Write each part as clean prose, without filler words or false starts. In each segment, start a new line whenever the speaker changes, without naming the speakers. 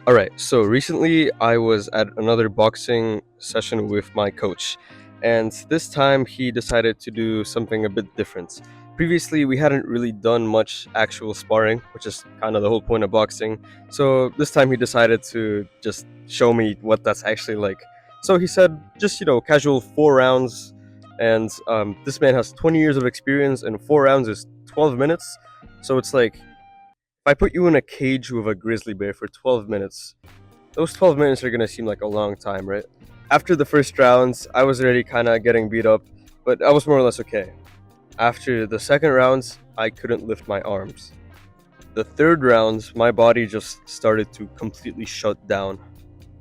Alright, so recently I was at another boxing session with my coach, and this time he decided to do something a bit different. Previously, we hadn't really done much actual sparring, which is kind of the whole point of boxing, so this time he decided to just show me what that's actually like. So he said, just, casual 4 rounds, and this man has 20 years of experience, and 4 rounds is 12 minutes, so it's like, if I put you in a cage with a grizzly bear for 12 minutes, those 12 minutes are gonna seem like a long time, right? After the first rounds, I was already kind of getting beat up, but I was more or less okay. After the second rounds, I couldn't lift my arms. The third rounds, my body just started to completely shut down.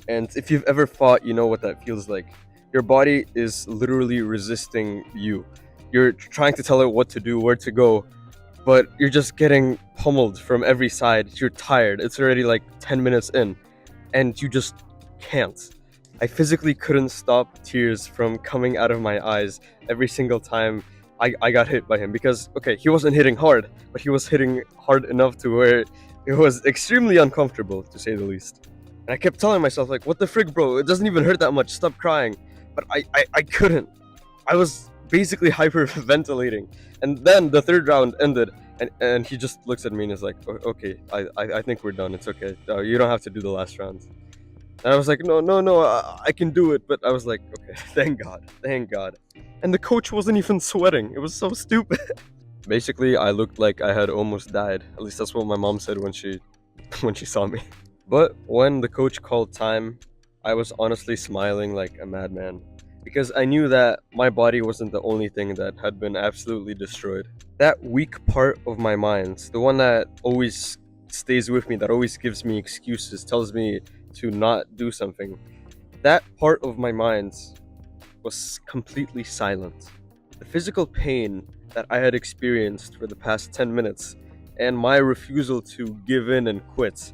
And if you've ever fought, you know what that feels like. Your body is literally resisting you. You're trying to tell it what to do, where to go, but you're just getting pummeled from every side. You're tired. It's already like 10 minutes in, and you just can't. I physically couldn't stop tears from coming out of my eyes every single time I got hit by him because, okay, he wasn't hitting hard, but he was hitting hard enough to where it was extremely uncomfortable, to say the least. And I kept telling myself, like, what the frick, bro? It doesn't even hurt that much. Stop crying. But I couldn't. I was basically hyperventilating. And then the third round ended, and he just looks at me and is like, okay, I think we're done. It's okay. You don't have to do the last round. And I was like, no, I can do it. But I was like, okay, thank God, thank God. And the coach wasn't even sweating. It was so stupid. Basically, I looked like I had almost died. At least that's what my mom said when she saw me. But when the coach called time, I was honestly smiling like a madman because I knew that my body wasn't the only thing that had been absolutely destroyed. That weak part of my mind, the one that always stays with me, that always gives me excuses, tells me to not do something, that part of my mind was completely silent. The physical pain that I had experienced for the past 10 minutes and my refusal to give in and quit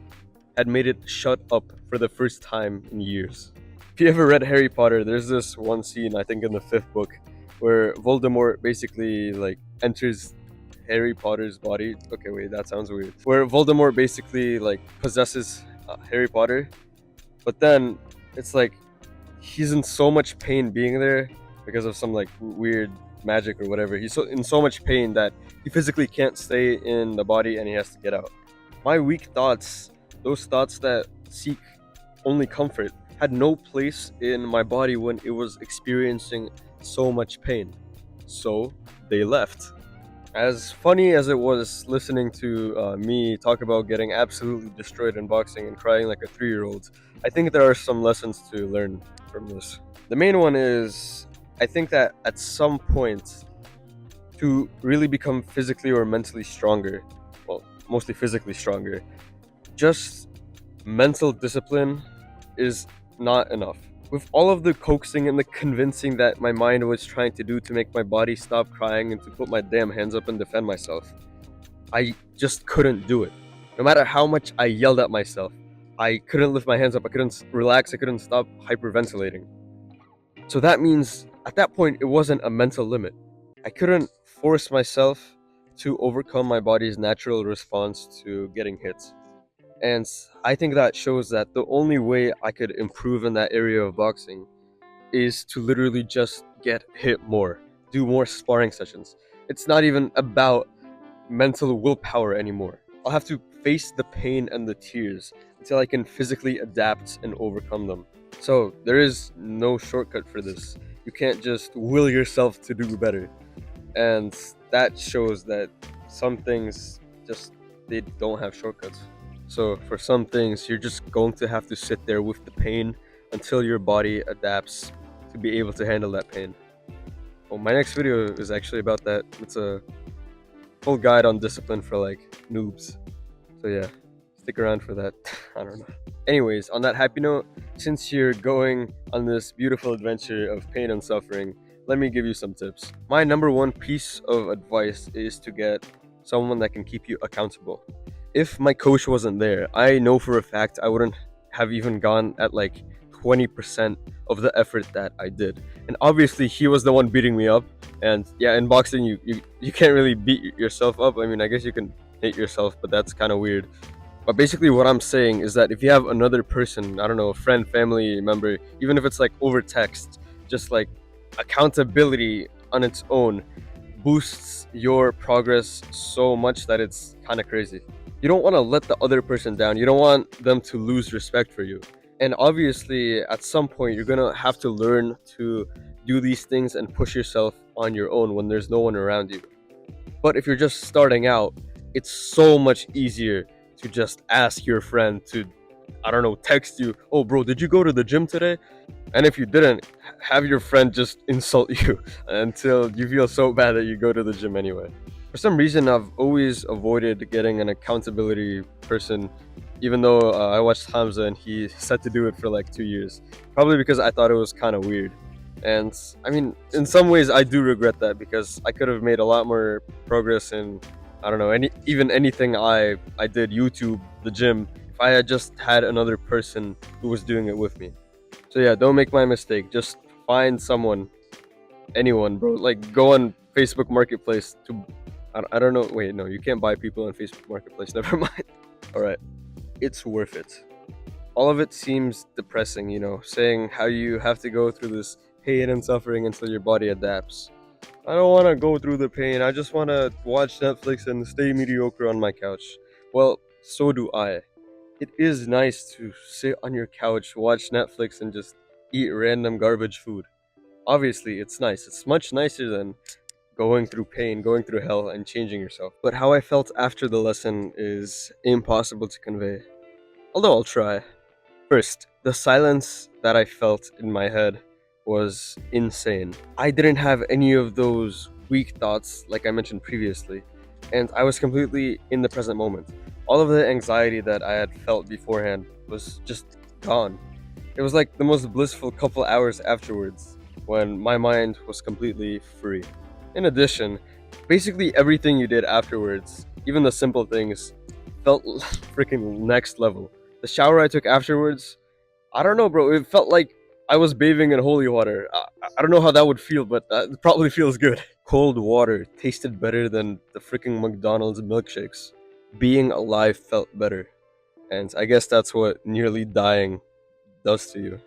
had made it shut up for the first time in years. If you ever read Harry Potter, there's this one scene, I think in the 5th book, where Voldemort basically like enters Harry Potter's body. Okay, wait, that sounds weird. Where Voldemort basically like possesses Harry Potter, but then it's like he's in so much pain being there because of some like weird magic or whatever. He's in so much pain that he physically can't stay in the body and he has to get out. My weak thoughts, those thoughts that seek only comfort, had no place in my body when it was experiencing so much pain. So they left. As funny as it was listening to me talk about getting absolutely destroyed in boxing and crying like a 3-year-old, I think there are some lessons to learn from this. The main one is, I think that at some point, to really become physically or mentally stronger, well, mostly physically stronger, just mental discipline is not enough. With all of the coaxing and the convincing that my mind was trying to do to make my body stop crying and to put my damn hands up and defend myself, I just couldn't do it. No matter how much I yelled at myself, I couldn't lift my hands up, I couldn't relax, I couldn't stop hyperventilating. So that means at that point it wasn't a mental limit. I couldn't force myself to overcome my body's natural response to getting hit. And I think that shows that the only way I could improve in that area of boxing is to literally just get hit more, do more sparring sessions. It's not even about mental willpower anymore. I'll have to face the pain and the tears until I can physically adapt and overcome them. So there is no shortcut for this. You can't just will yourself to do better. And that shows that some things they don't have shortcuts. So for some things, you're just going to have to sit there with the pain until your body adapts to be able to handle that pain. Well, my next video is actually about that. It's a full guide on discipline for like noobs. So yeah, stick around for that. I don't know. Anyways, on that happy note, since you're going on this beautiful adventure of pain and suffering, let me give you some tips. My number one piece of advice is to get someone that can keep you accountable. If my coach wasn't there, I know for a fact I wouldn't have even gone at like 20% of the effort that I did. And obviously he was the one beating me up. And yeah, in boxing you can't really beat yourself up. I mean, I guess you can hit yourself, but that's kind of weird. But basically, what I'm saying is that if you have another person, I don't know, a friend, family member, even if it's like over text, just like accountability on its own boosts your progress so much that it's kind of crazy. You don't want to let the other person down. You don't want them to lose respect for you. And obviously, at some point, you're going to have to learn to do these things and push yourself on your own when there's no one around you. But if you're just starting out, it's so much easier to just ask your friend to, I don't know, text you, "Oh, bro, did you go to the gym today?" And if you didn't, have your friend just insult you until you feel so bad that you go to the gym anyway. For some reason, I've always avoided getting an accountability person, even though I watched Hamza and he said to do it for like 2 years. Probably because I thought it was kind of weird. And I mean, in some ways, I do regret that because I could have made a lot more progress in, I don't know, anything I did, YouTube, the gym, if I had just had another person who was doing it with me. So yeah, don't make my mistake. Just find someone, anyone, bro. Like go on Facebook Marketplace to, I don't know. Wait, no, you can't buy people on Facebook Marketplace. Never mind. All right, it's worth it. All of it seems depressing, saying how you have to go through this pain and suffering until your body adapts. I don't want to go through the pain. I just want to watch Netflix and stay mediocre on my couch. Well, so do I. It is nice to sit on your couch, watch Netflix, and just eat random garbage food. Obviously, it's nice. It's much nicer than going through pain, going through hell, and changing yourself. But how I felt after the lesson is impossible to convey. Although I'll try. First, the silence that I felt in my head was insane. I didn't have any of those weak thoughts like I mentioned previously, and I was completely in the present moment. All of the anxiety that I had felt beforehand was just gone. It was like the most blissful couple hours afterwards when my mind was completely free. In addition, basically everything you did afterwards, even the simple things, felt freaking next level. The shower I took afterwards, I don't know, bro. It felt like I was bathing in holy water. I don't know how that would feel, but it probably feels good. Cold water tasted better than the freaking McDonald's milkshakes. Being alive felt better. And I guess that's what nearly dying does to you.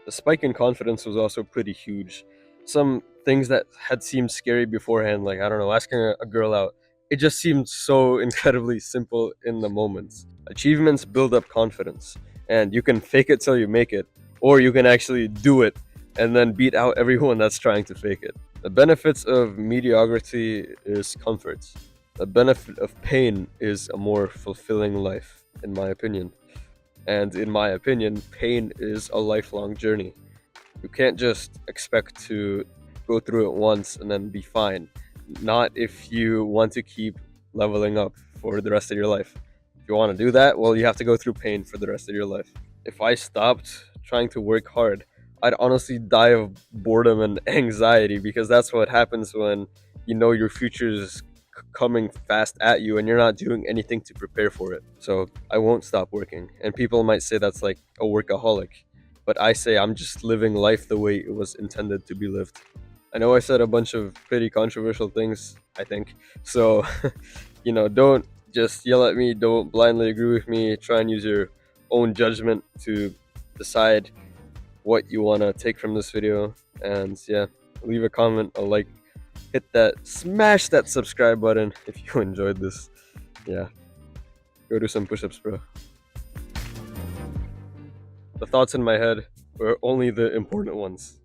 The spike in confidence was also pretty huge. Some things that had seemed scary beforehand, like, I don't know, asking a girl out, it just seemed so incredibly simple in the moments. Achievements build up confidence, and you can fake it till you make it, or you can actually do it and then beat out everyone that's trying to fake it. The benefits of mediocrity is comfort. The benefit of pain is a more fulfilling life, in my opinion. And in my opinion, pain is a lifelong journey. You can't just expect to go through it once and then be fine. Not if you want to keep leveling up for the rest of your life. If you want to do that, well, you have to go through pain for the rest of your life. If I stopped trying to work hard, I'd honestly die of boredom and anxiety because that's what happens when you know your future is coming fast at you and you're not doing anything to prepare for it. So I won't stop working. And people might say that's like a workaholic, but I say I'm just living life the way it was intended to be lived. I know I said a bunch of pretty controversial things, I think. So, don't just yell at me, don't blindly agree with me, try and use your own judgment to decide what you want to take from this video. And yeah, leave a comment, a like, smash that subscribe button if you enjoyed this. Yeah, go do some push-ups, bro. The thoughts in my head were only the important ones.